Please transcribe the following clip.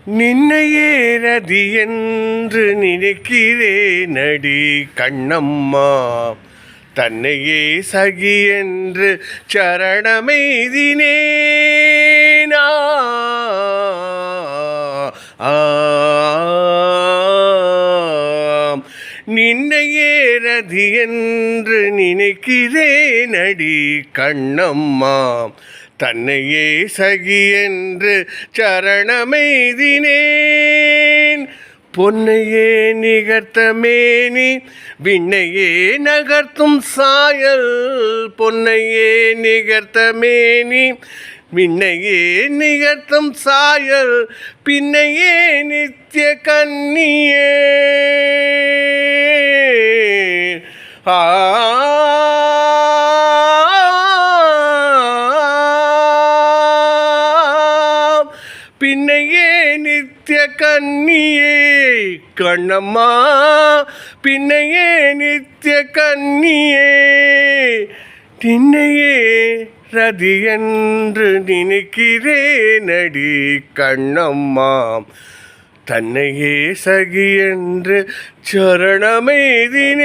நின்னையே ரதி என்று நினைக்கிறேனடி கண்ணம்மா, தன்னையே சகி என்று சரணமெய்தினேனா. நின்னையே ரதி என்று நினைக்கிறேனடி கண்ணம்மா, தன்னையே சகி என்று சரணமெய்தினேன். பொன்னையே நிகர்த்த மேனி விண்ணையே நகர்த்தும் சாயல், பொன்னையே நிகர்த்த மேனி விண்ணையே நிகர்த்தும் சாயல், பின்னையே நித்திய கன்னியே. பின்னையே நித்திய கன்னியே கண்ணம்மா, பின்னையே நித்திய கன்னியே. நின்னையே ரதி என்று நினைக்கிறேனடி கண்ணம்மா, தன்னையே சகி என்று சரணமெய்தினேன்.